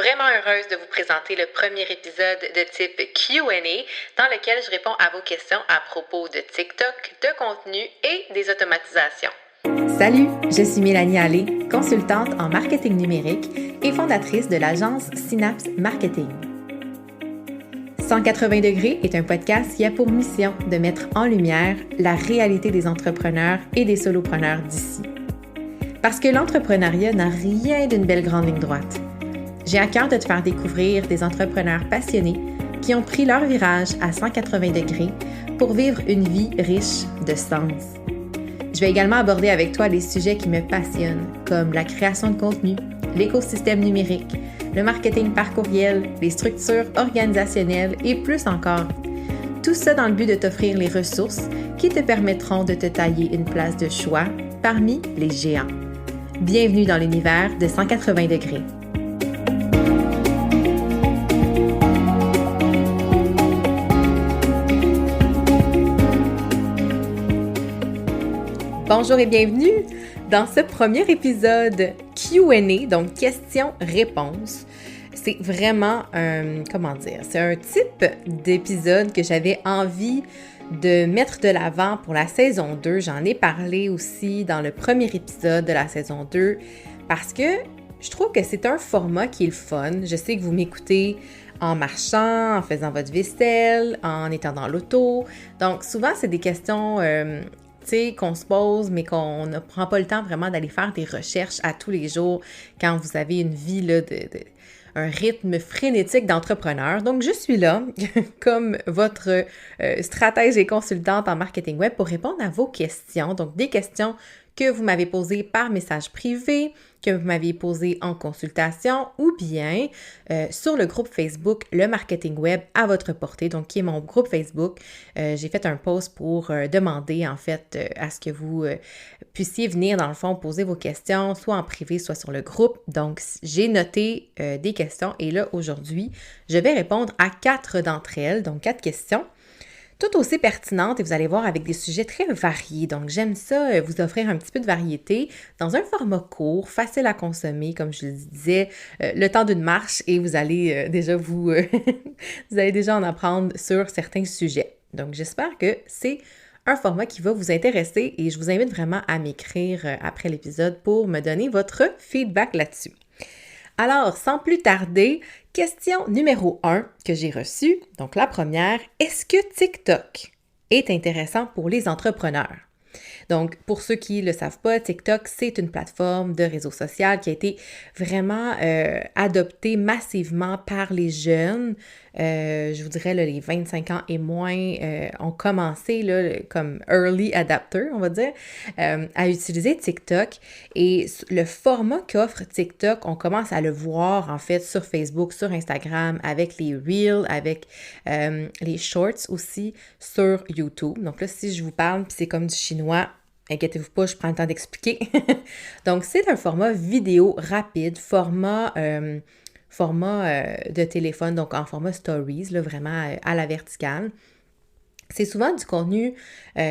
vraiment heureuse de vous présenter le premier épisode de type Q&A dans lequel je réponds à vos questions à propos de TikTok, de contenu et des automatisations. Salut, je suis Mélanie Allé, consultante en marketing numérique et fondatrice de l'agence Synapse Marketing. 180 degrés est un podcast qui a pour mission de mettre en lumière la réalité des entrepreneurs et des solopreneurs d'ici. Parce que l'entrepreneuriat n'a rien d'une belle grande ligne droite. J'ai à cœur de te faire découvrir des entrepreneurs passionnés qui ont pris leur virage à 180 degrés pour vivre une vie riche de sens. Je vais également aborder avec toi les sujets qui me passionnent, comme la création de contenu, l'écosystème numérique, le marketing par courriel, les structures organisationnelles et plus encore. Tout ça dans le but de t'offrir les ressources qui te permettront de te tailler une place de choix parmi les géants. Bienvenue dans l'univers de 180 degrés. Bonjour et bienvenue dans ce premier épisode Q&A, donc questions-réponses. C'est vraiment c'est un type d'épisode que j'avais envie de mettre de l'avant pour la saison 2. J'en ai parlé aussi dans le premier épisode de la saison 2 parce que je trouve que c'est un format qui est le fun. Je sais que vous m'écoutez en marchant, en faisant votre vaisselle, en étant dans l'auto. Donc souvent, c'est des questions qu'on se pose, mais qu'on ne prend pas le temps vraiment d'aller faire des recherches à tous les jours quand vous avez une vie là, un rythme frénétique d'entrepreneur. Donc, je suis là comme votre stratège et consultante en marketing web pour répondre à vos questions. Donc, des questions que vous m'avez posées par message privé, que vous m'aviez posées en consultation ou bien sur le groupe Facebook Le Marketing Web à votre portée, donc qui est mon groupe Facebook. J'ai fait un post pour demander en fait à ce que vous puissiez venir dans le fond poser vos questions, soit en privé, soit sur le groupe. Donc, j'ai noté des questions et là, aujourd'hui, je vais répondre à 4 d'entre elles, donc 4 questions. Tout aussi pertinente et vous allez voir avec des sujets très variés. Donc, j'aime ça, vous offrir un petit peu de variété dans un format court, facile à consommer, comme je le disais, le temps d'une marche et vous allez déjà vous allez déjà en apprendre sur certains sujets. Donc, j'espère que c'est un format qui va vous intéresser et je vous invite vraiment à m'écrire après l'épisode pour me donner votre feedback là-dessus. Alors, sans plus tarder, question numéro 1 que j'ai reçue. Donc, la première, est-ce que TikTok est intéressant pour les entrepreneurs? Donc, pour ceux qui ne le savent pas, TikTok, c'est une plateforme de réseau social qui a été vraiment adoptée massivement par les jeunes. Je vous dirais, là, les 25 ans et moins ont commencé là, comme early adapter, on va dire, à utiliser TikTok. Et le format qu'offre TikTok, on commence à le voir en fait sur Facebook, sur Instagram, avec les Reels, avec les Shorts aussi sur YouTube. Donc là, si je vous parle, puis c'est comme du chinois, inquiétez-vous pas, je prends le temps d'expliquer. Donc, c'est un format vidéo rapide, format de téléphone, donc en format stories, là, vraiment à la verticale. C'est souvent du contenu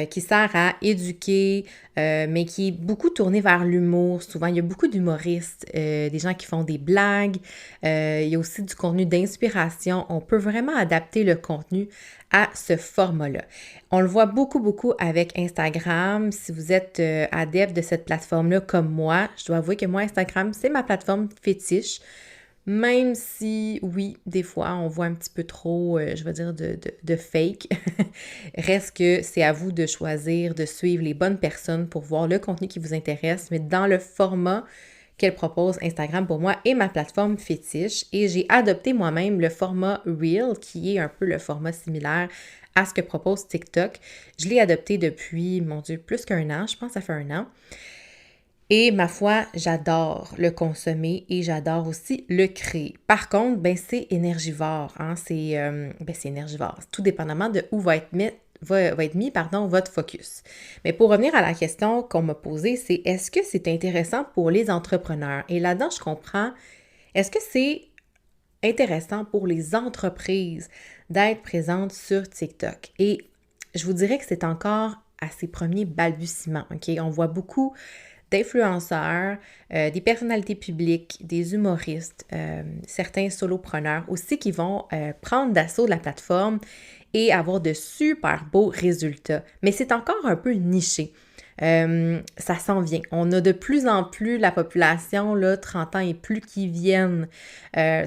qui sert à éduquer, mais qui est beaucoup tourné vers l'humour. Souvent, il y a beaucoup d'humoristes, des gens qui font des blagues. Il y a aussi du contenu d'inspiration. On peut vraiment adapter le contenu à ce format-là. On le voit beaucoup avec Instagram. Si vous êtes adepte de cette plateforme-là comme moi, je dois avouer que moi, Instagram, c'est ma plateforme fétiche. Même si, oui, des fois, on voit un petit peu trop, je vais dire, de fake. Reste que c'est à vous de choisir, de suivre les bonnes personnes pour voir le contenu qui vous intéresse, mais dans le format qu'elle propose, Instagram, pour moi, est ma plateforme fétiche. Et j'ai adopté moi-même le format Reel, qui est un peu le format similaire à ce que propose TikTok. Je l'ai adopté depuis, mon Dieu, plus qu'1 an. Je pense que ça fait 1 an. Et ma foi, j'adore le consommer et j'adore aussi le créer. Par contre, c'est énergivore, hein? C'est énergivore, tout dépendamment de où va être mis votre focus. Mais pour revenir à la question qu'on m'a posée, c'est est-ce que c'est intéressant pour les entrepreneurs? Et là-dedans, je comprends, est-ce que c'est intéressant pour les entreprises d'être présentes sur TikTok? Et je vous dirais que c'est encore à ses premiers balbutiements, OK? On voit beaucoup d'influenceurs, des personnalités publiques, des humoristes, certains solopreneurs aussi qui vont prendre d'assaut de la plateforme et avoir de super beaux résultats. Mais c'est encore un peu niché. Ça s'en vient. On a de plus en plus la population, là, 30 ans et plus, qui viennent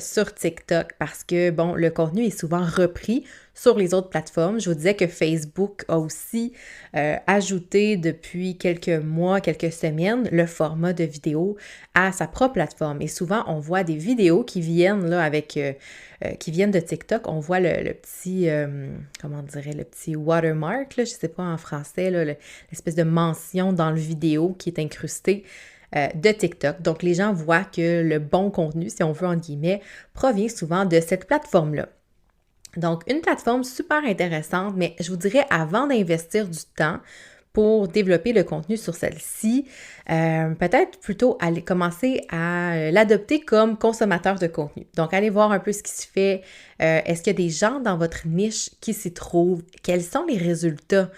sur TikTok parce que, bon, le contenu est souvent repris sur les autres plateformes. Je vous disais que Facebook a aussi ajouté depuis quelques mois, quelques semaines, le format de vidéo à sa propre plateforme. Et souvent, on voit des vidéos qui viennent là qui viennent de TikTok. On voit le petit, comment on dirait, le petit watermark, là, je sais pas en français, là, l'espèce de mention dans le vidéo qui est incrustée de TikTok. Donc, les gens voient que le bon contenu, si on veut, en guillemets, provient souvent de cette plateforme-là. Donc, une plateforme super intéressante, mais je vous dirais, avant d'investir du temps pour développer le contenu sur celle-ci, peut-être plutôt aller commencer à l'adopter comme consommateur de contenu. Donc, allez voir un peu ce qui se fait. Est-ce qu'il y a des gens dans votre niche qui s'y trouvent? Quels sont les résultats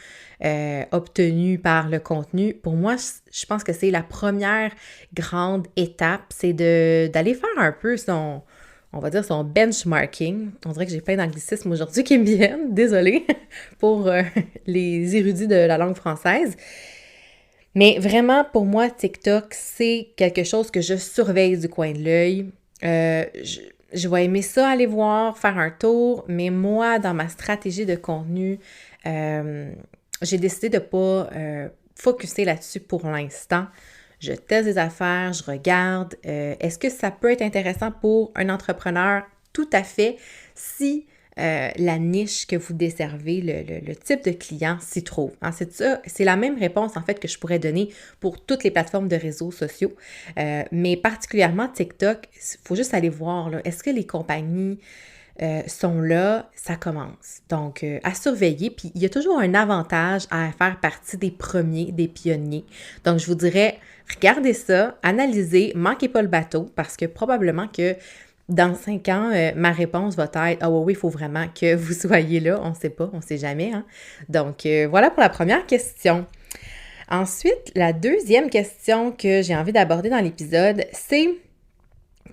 obtenus par le contenu? Pour moi, je pense que c'est la première grande étape, c'est d'aller faire un peu on va dire son benchmarking. On dirait que j'ai plein d'anglicismes aujourd'hui qui me viennent. Désolée pour les érudits de la langue française. Mais vraiment, pour moi, TikTok, c'est quelque chose que je surveille du coin de l'œil. Je vais aimer ça, aller voir, faire un tour. Mais moi, dans ma stratégie de contenu, j'ai décidé de ne pas focusser là-dessus pour l'instant. Je teste des affaires, je regarde. Est-ce que ça peut être intéressant pour un entrepreneur? Tout à fait, si la niche que vous desservez, le type de client s'y trouve. Hein, c'est la même réponse en fait que je pourrais donner pour toutes les plateformes de réseaux sociaux. Mais particulièrement TikTok, il faut juste aller voir, là, est-ce que les compagnies sont là, ça commence. Donc, à surveiller. Puis, il y a toujours un avantage à faire partie des premiers, des pionniers. Donc, je vous dirais, regardez ça, analysez, manquez pas le bateau parce que probablement que dans 5 ans, ma réponse va être « Ah oui, il faut vraiment que vous soyez là. » On ne sait pas, on ne sait jamais. Hein? Donc, voilà pour la première question. Ensuite, la deuxième question que j'ai envie d'aborder dans l'épisode, c'est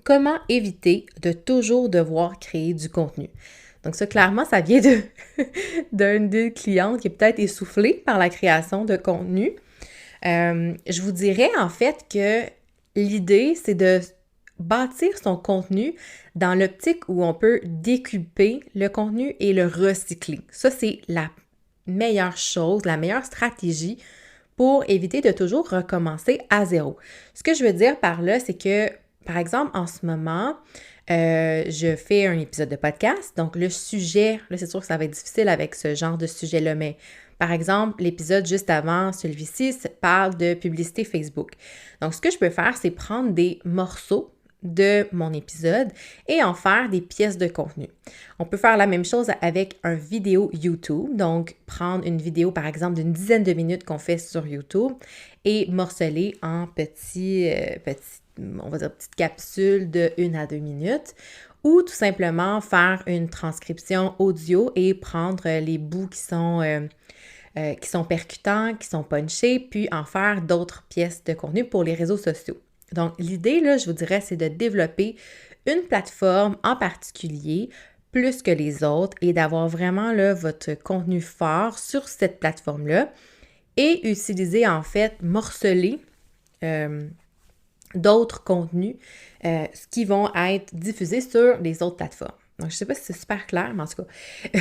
comment éviter de toujours devoir créer du contenu? Donc ça, clairement, ça vient d'une des clientes qui est peut-être essoufflée par la création de contenu. Je vous dirais en fait que l'idée, c'est de bâtir son contenu dans l'optique où on peut découper le contenu et le recycler. Ça, c'est la meilleure chose, la meilleure stratégie pour éviter de toujours recommencer à zéro. Ce que je veux dire par là, c'est que par exemple, en ce moment, je fais un épisode de podcast, donc le sujet, là c'est sûr que ça va être difficile avec ce genre de sujet-là, mais par exemple, l'épisode juste avant celui-ci parle de publicité Facebook. Donc, ce que je peux faire, c'est prendre des morceaux de mon épisode et en faire des pièces de contenu. On peut faire la même chose avec un vidéo YouTube, donc prendre une vidéo par exemple d'une dizaine de minutes qu'on fait sur YouTube et morceler en on va dire petites capsules de 1 à 2 minutes ou tout simplement faire une transcription audio et prendre les bouts qui sont percutants, qui sont punchés, puis en faire d'autres pièces de contenu pour les réseaux sociaux. Donc, l'idée, là, je vous dirais, c'est de développer une plateforme en particulier plus que les autres et d'avoir vraiment là, votre contenu fort sur cette plateforme-là et utiliser, en fait, morceler d'autres contenus qui vont être diffusés sur les autres plateformes. Donc, je ne sais pas si c'est super clair, mais en tout cas,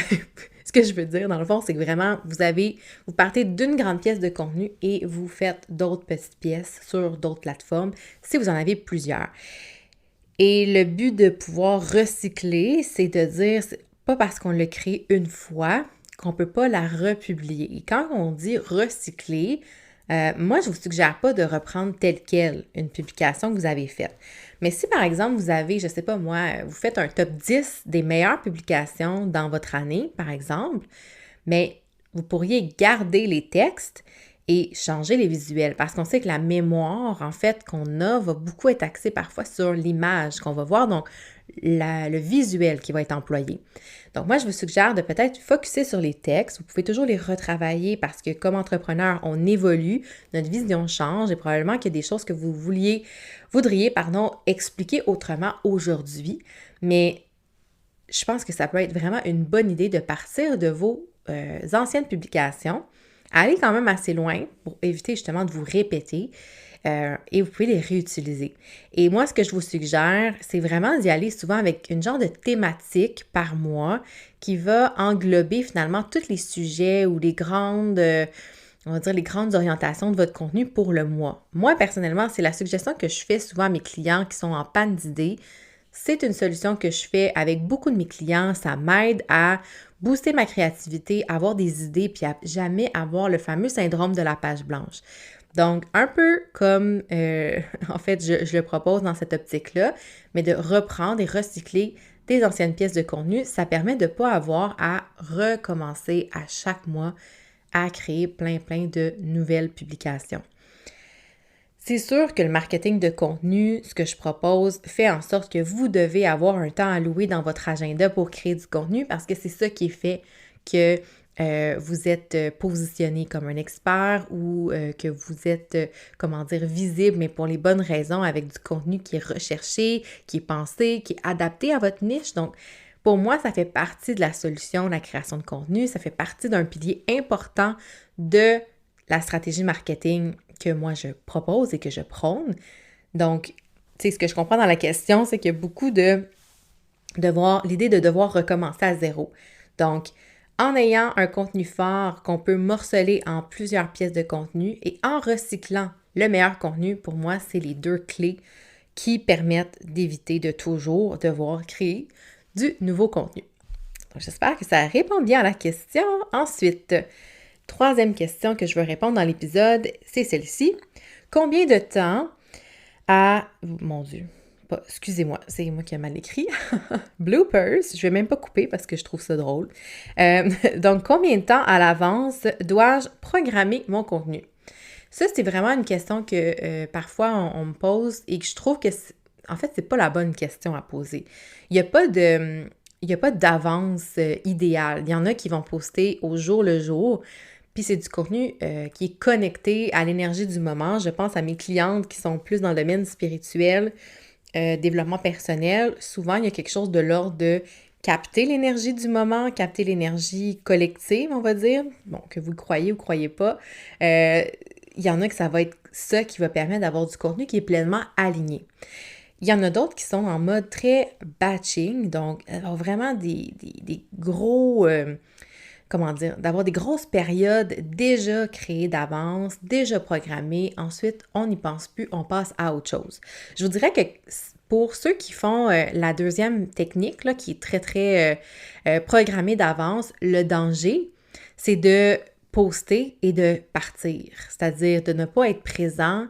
ce que je veux dire, dans le fond, c'est que vraiment, vous partez d'une grande pièce de contenu et vous faites d'autres petites pièces sur d'autres plateformes si vous en avez plusieurs. Et le but de pouvoir recycler, c'est de dire, c'est pas parce qu'on l'a créé une fois qu'on ne peut pas la republier. Et quand on dit recycler, moi, je ne vous suggère pas de reprendre telle quelle une publication que vous avez faite. Mais si, par exemple, vous avez, je ne sais pas moi, vous faites un top 10 des meilleures publications dans votre année, par exemple, mais vous pourriez garder les textes et changer les visuels parce qu'on sait que la mémoire, en fait, qu'on a va beaucoup être axée parfois sur l'image qu'on va voir. Donc, le visuel qui va être employé. Donc moi, je vous suggère de peut-être focusser sur les textes. Vous pouvez toujours les retravailler parce que comme entrepreneur, on évolue, notre vision change et probablement qu'il y a des choses que vous voudriez expliquer autrement aujourd'hui. Mais je pense que ça peut être vraiment une bonne idée de partir de vos anciennes publications, aller quand même assez loin pour éviter justement de vous répéter et vous pouvez les réutiliser. Et moi, ce que je vous suggère, c'est vraiment d'y aller souvent avec une genre de thématique par mois qui va englober finalement tous les sujets ou les grandes orientations de votre contenu pour le mois. Moi, personnellement, c'est la suggestion que je fais souvent à mes clients qui sont en panne d'idées. C'est une solution que je fais avec beaucoup de mes clients. Ça m'aide à booster ma créativité, avoir des idées, puis à jamais avoir le fameux syndrome de la page blanche. Donc, un peu comme, en fait, je le propose dans cette optique-là, mais de reprendre et recycler des anciennes pièces de contenu, ça permet de ne pas avoir à recommencer à chaque mois à créer plein de nouvelles publications. C'est sûr que le marketing de contenu, ce que je propose, fait en sorte que vous devez avoir un temps alloué dans votre agenda pour créer du contenu parce que c'est ça qui fait que vous êtes positionné comme un expert ou que vous êtes, visible, mais pour les bonnes raisons, avec du contenu qui est recherché, qui est pensé, qui est adapté à votre niche. Donc, pour moi, ça fait partie de la solution, la création de contenu. Ça fait partie d'un pilier important de la stratégie marketing que moi je propose et que je prône. Donc, tu sais, ce que je comprends dans la question, c'est qu'il y a beaucoup l'idée de devoir recommencer à zéro. Donc, en ayant un contenu fort qu'on peut morceler en plusieurs pièces de contenu et en recyclant le meilleur contenu, pour moi, c'est les deux clés qui permettent d'éviter de toujours devoir créer du nouveau contenu. Donc, j'espère que ça répond bien à la question. Ensuite, troisième question que je veux répondre dans l'épisode, c'est celle-ci. Combien de temps Mon Dieu, excusez-moi, c'est moi qui ai mal écrit. Bloopers, je vais même pas couper parce que je trouve ça drôle. Donc, combien de temps à l'avance dois-je programmer mon contenu? Ça, c'est vraiment une question que parfois on me pose et que je trouve que, en fait, c'est pas la bonne question à poser. Il n'y a pas d'avance idéale. Il y en a qui vont poster au jour le jour, puis c'est du contenu qui est connecté à l'énergie du moment. Je pense à mes clientes qui sont plus dans le domaine spirituel, développement personnel. Souvent, il y a quelque chose de l'ordre de capter l'énergie du moment, capter l'énergie collective, on va dire. Bon, que vous le croyez ou ne croyez pas. Il y en a que ça va être ça qui va permettre d'avoir du contenu qui est pleinement aligné. Il y en a d'autres qui sont en mode très batching, donc avoir vraiment des gros, d'avoir des grosses périodes déjà créées d'avance, déjà programmées. Ensuite, on n'y pense plus, on passe à autre chose. Je vous dirais que pour ceux qui font la deuxième technique, là, qui est très programmée d'avance, le danger, c'est de poster et de partir, c'est-à-dire de ne pas être présent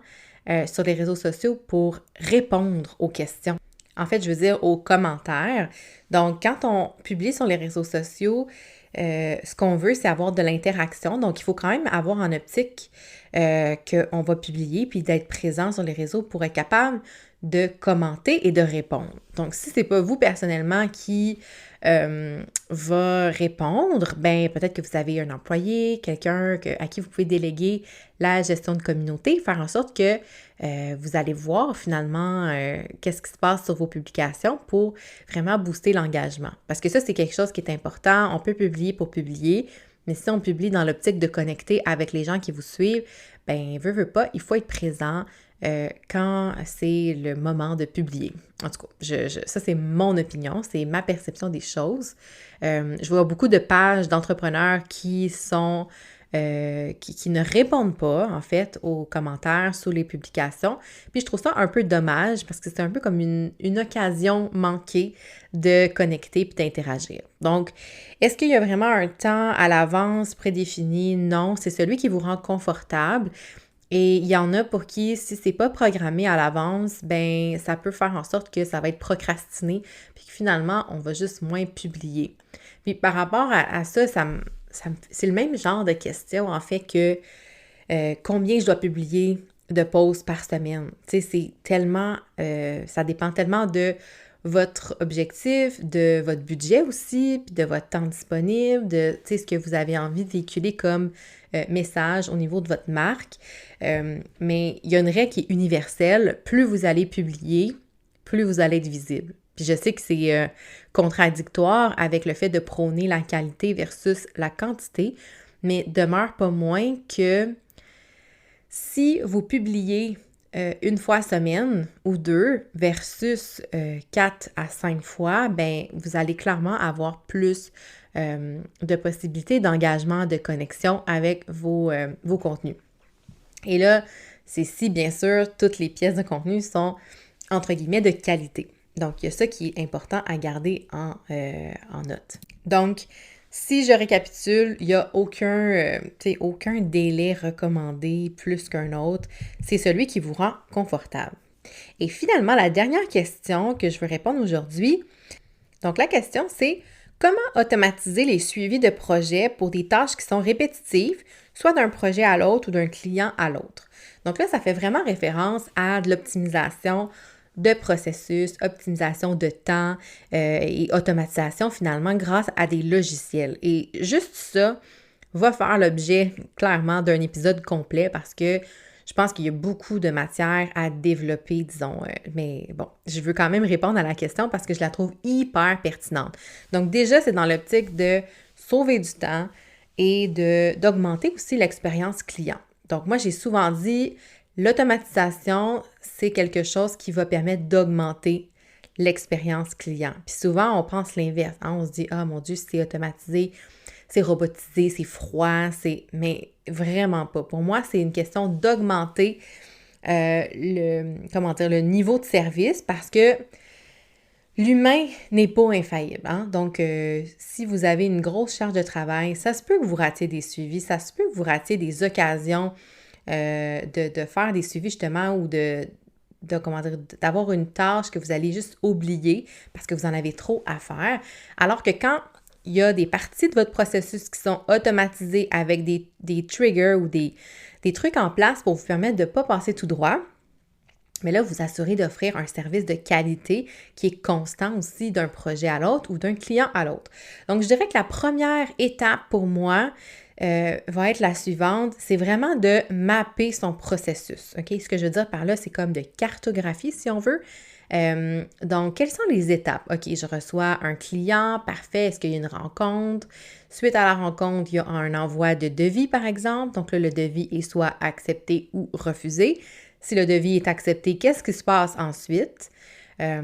sur les réseaux sociaux pour répondre aux questions. En fait, je veux dire aux commentaires. Donc, quand on publie sur les réseaux sociaux, ce qu'on veut, c'est avoir de l'interaction. Donc, il faut quand même avoir en optique qu'on va publier puis d'être présent sur les réseaux pour être capable de commenter et de répondre. Donc, si c'est pas vous personnellement qui va répondre, ben peut-être que vous avez un employé, quelqu'un à qui vous pouvez déléguer la gestion de communauté, faire en sorte que vous allez voir finalement qu'est-ce qui se passe sur vos publications pour vraiment booster l'engagement. Parce que ça, c'est quelque chose qui est important. On peut publier pour publier, mais si on publie dans l'optique de connecter avec les gens qui vous suivent, ben veut pas, il faut être présent quand c'est le moment de publier. En tout cas, ça c'est mon opinion, c'est ma perception des choses. Je vois beaucoup de pages d'entrepreneurs qui sont qui ne répondent pas, en fait, aux commentaires sous les publications. Puis je trouve ça un peu dommage parce que c'est un peu comme une occasion manquée de connecter et d'interagir. Donc, est-ce qu'il y a vraiment un temps à l'avance prédéfini? Non, c'est celui qui vous rend confortable. Et il y en a pour qui, si c'est pas programmé à l'avance, ben ça peut faire en sorte que ça va être procrastiné, puis que finalement, on va juste moins publier. Puis par rapport à ça, c'est le même genre de question, en fait, que combien je dois publier de posts par semaine. Tu sais, c'est tellement, ça dépend tellement de votre objectif, de votre budget aussi, puis de votre temps disponible, de ce que vous avez envie de véhiculer comme message au niveau de votre marque. Mais il y a une règle qui est universelle. Plus vous allez publier, plus vous allez être visible. Puis je sais que c'est contradictoire avec le fait de prôner la qualité versus la quantité, mais demeure pas moins que si vous publiez une fois semaine ou deux versus 4 à 5 fois, ben vous allez clairement avoir plus de possibilités d'engagement, de connexion avec vos contenus. Et là, c'est si, bien sûr, toutes les pièces de contenu sont, entre guillemets, de qualité. Donc, il y a ça qui est important à garder en note. Donc, si je récapitule, il n'y a aucun délai recommandé plus qu'un autre. C'est celui qui vous rend confortable. Et finalement, la dernière question que je veux répondre aujourd'hui, donc la question c'est comment automatiser les suivis de projets pour des tâches qui sont répétitives, soit d'un projet à l'autre ou d'un client à l'autre. Donc là, ça fait vraiment référence à de l'optimisation de processus, optimisation de temps et automatisation finalement grâce à des logiciels. Et juste ça va faire l'objet clairement d'un épisode complet parce que je pense qu'il y a beaucoup de matière à développer, disons. Mais bon, je veux quand même répondre à la question parce que je la trouve hyper pertinente. Donc déjà, c'est dans l'optique de sauver du temps et d'augmenter aussi l'expérience client. Donc moi, j'ai souvent dit, l'automatisation, c'est quelque chose qui va permettre d'augmenter l'expérience client. Puis souvent, on pense l'inverse. Hein? On se dit, ah mon Dieu, c'est automatisé, c'est robotisé, c'est froid, mais vraiment pas. Pour moi, c'est une question d'augmenter le niveau de service parce que l'humain n'est pas infaillible. Hein? Donc, si vous avez une grosse charge de travail, ça se peut que vous ratiez des suivis, ça se peut que vous ratiez des occasions de faire des suivis justement ou d'avoir une tâche que vous allez juste oublier parce que vous en avez trop à faire. Alors que quand il y a des parties de votre processus qui sont automatisées avec des triggers ou des trucs en place pour vous permettre de ne pas passer tout droit, mais là, vous assurez d'offrir un service de qualité qui est constant aussi d'un projet à l'autre ou d'un client à l'autre. Donc, je dirais que la première étape pour moi va être la suivante, c'est vraiment de mapper son processus. OK? Ce que je veux dire par là, c'est comme de cartographie, si on veut. Donc, quelles sont les étapes? OK, je reçois un client, parfait, est-ce qu'il y a une rencontre? Suite à la rencontre, il y a un envoi de devis, par exemple. Donc là, le devis est soit accepté ou refusé. Si le devis est accepté, qu'est-ce qui se passe ensuite?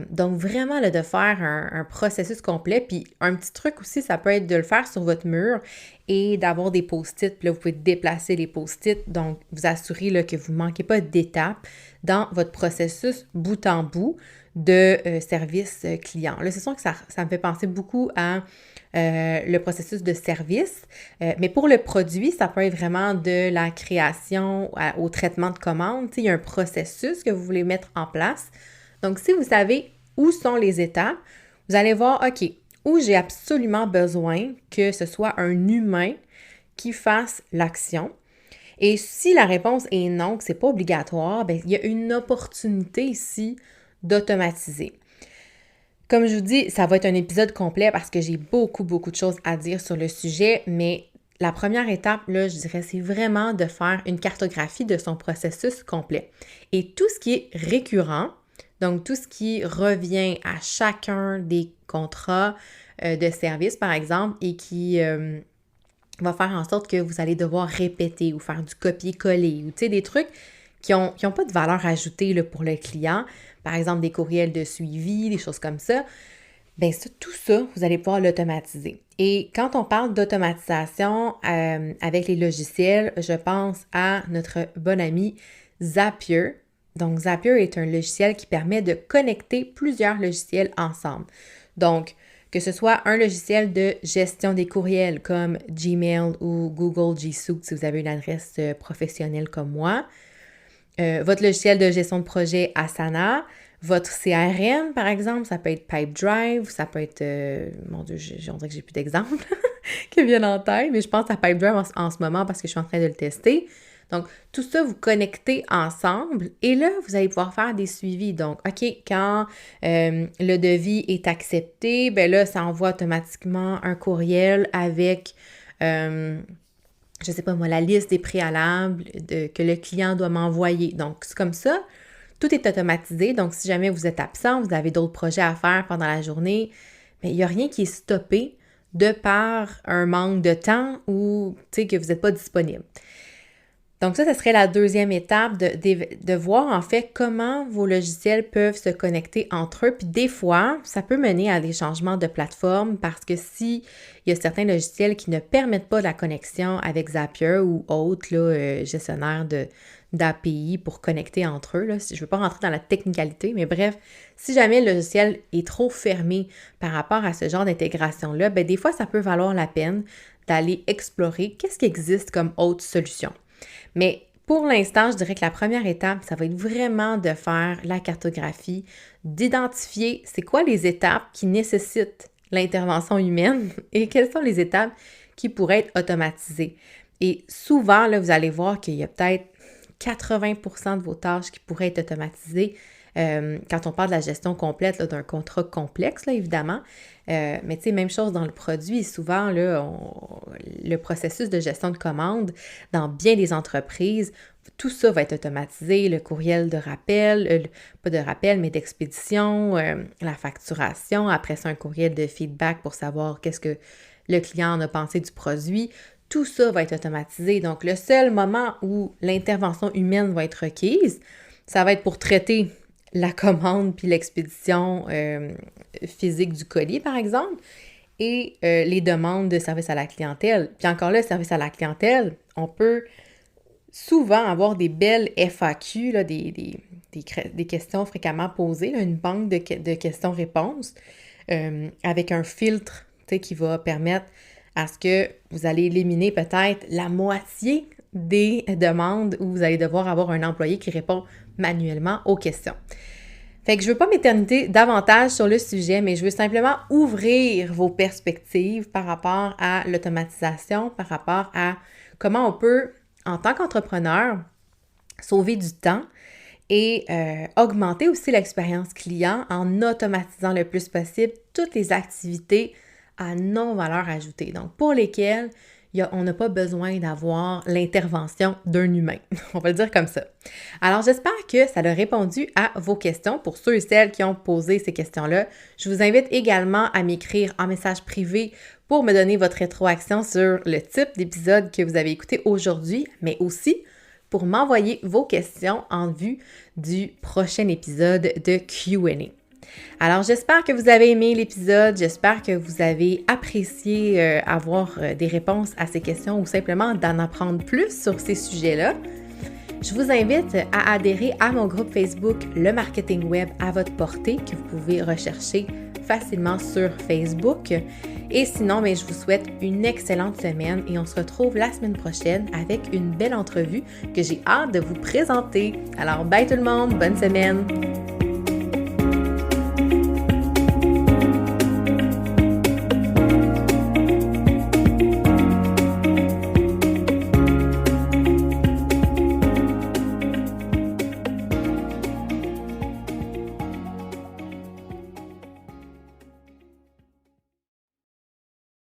Donc, vraiment, là, de faire un processus complet. Puis, un petit truc aussi, ça peut être de le faire sur votre mur et d'avoir des post-it. Puis là, vous pouvez déplacer les post-it. Donc, vous assurez là, que vous ne manquez pas d'étapes dans votre processus bout en bout de service client. Là, c'est sûr que ça me fait penser beaucoup à le processus de service. Mais pour le produit, ça peut être vraiment de la création au traitement de commande. Il y a un processus que vous voulez mettre en place. Donc, si vous savez où sont les étapes, vous allez voir, OK, où j'ai absolument besoin que ce soit un humain qui fasse l'action. Et si la réponse est non, que ce n'est pas obligatoire, bien, il y a une opportunité ici d'automatiser. Comme je vous dis, ça va être un épisode complet parce que j'ai beaucoup de choses à dire sur le sujet, mais la première étape, là, je dirais, c'est vraiment de faire une cartographie de son processus complet. Et tout ce qui est récurrent, donc tout ce qui revient à chacun des contrats de service, par exemple, et qui va faire en sorte que vous allez devoir répéter ou faire du copier-coller ou des trucs qui ont pas de valeur ajoutée là, pour le client, par exemple des courriels de suivi, des choses comme ça, bien tout ça, vous allez pouvoir l'automatiser. Et quand on parle d'automatisation avec les logiciels, je pense à notre bon ami Zapier. Donc, Zapier est un logiciel qui permet de connecter plusieurs logiciels ensemble. Donc, que ce soit un logiciel de gestion des courriels comme Gmail ou Google G Suite si vous avez une adresse professionnelle comme moi, votre logiciel de gestion de projet Asana, votre CRM par exemple, ça peut être Pipedrive, ça peut être, mon Dieu, on dirait que j'ai plus d'exemples qui viennent en tête, mais je pense à Pipedrive en ce moment parce que je suis en train de le tester. Donc, tout ça, vous connectez ensemble et là, vous allez pouvoir faire des suivis. Donc, OK, quand le devis est accepté, ben là, ça envoie automatiquement un courriel avec, je sais pas moi, la liste des préalables que le client doit m'envoyer. Donc, c'est comme ça. Tout est automatisé. Donc, si jamais vous êtes absent, vous avez d'autres projets à faire pendant la journée, mais il n'y a rien qui est stoppé de par un manque de temps ou, tu sais, que vous n'êtes pas disponible. Donc ça serait la deuxième étape de voir en fait comment vos logiciels peuvent se connecter entre eux. Puis des fois, ça peut mener à des changements de plateforme parce que s'il y a certains logiciels qui ne permettent pas la connexion avec Zapier ou autres gestionnaires d'API pour connecter entre eux, là, je ne veux pas rentrer dans la technicalité, mais bref, si jamais le logiciel est trop fermé par rapport à ce genre d'intégration-là, bien des fois, ça peut valoir la peine d'aller explorer qu'est-ce qui existe comme autre solution. Mais pour l'instant, je dirais que la première étape, ça va être vraiment de faire la cartographie, d'identifier c'est quoi les étapes qui nécessitent l'intervention humaine et quelles sont les étapes qui pourraient être automatisées. Et souvent, là, vous allez voir qu'il y a peut-être 80% de vos tâches qui pourraient être automatisées quand on parle de la gestion complète là, d'un contrat complexe, là, évidemment. Mais tu sais, même chose dans le produit. Souvent, là, le processus de gestion de commande dans bien des entreprises, tout ça va être automatisé. Le courriel de rappel, pas de rappel, mais d'expédition, la facturation, après ça, un courriel de feedback pour savoir qu'est-ce que le client en a pensé du produit. Tout ça va être automatisé. Donc, le seul moment où l'intervention humaine va être requise, ça va être pour traiter la commande puis l'expédition physique du colis, par exemple, et les demandes de service à la clientèle. Puis encore là, service à la clientèle, on peut souvent avoir des belles FAQ, là, des questions fréquemment posées, là, une banque de questions-réponses avec un filtre qui va permettre à ce que vous allez éliminer peut-être la moitié des demandes où vous allez devoir avoir un employé qui répond manuellement aux questions. Fait que je ne veux pas m'éterniser davantage sur le sujet, mais je veux simplement ouvrir vos perspectives par rapport à l'automatisation, par rapport à comment on peut, en tant qu'entrepreneur, sauver du temps et augmenter aussi l'expérience client en automatisant le plus possible toutes les activités à non-valeur ajoutée. Donc, pour lesquelles on n'a pas besoin d'avoir l'intervention d'un humain. On va le dire comme ça. Alors, j'espère que ça a répondu à vos questions. Pour ceux et celles qui ont posé ces questions-là, je vous invite également à m'écrire en message privé pour me donner votre rétroaction sur le type d'épisode que vous avez écouté aujourd'hui, mais aussi pour m'envoyer vos questions en vue du prochain épisode de Q&A. Alors, j'espère que vous avez aimé l'épisode, j'espère que vous avez apprécié avoir des réponses à ces questions ou simplement d'en apprendre plus sur ces sujets-là. Je vous invite à adhérer à mon groupe Facebook Le Marketing Web à votre portée que vous pouvez rechercher facilement sur Facebook. Et sinon, je vous souhaite une excellente semaine et on se retrouve la semaine prochaine avec une belle entrevue que j'ai hâte de vous présenter. Alors, bye tout le monde, bonne semaine!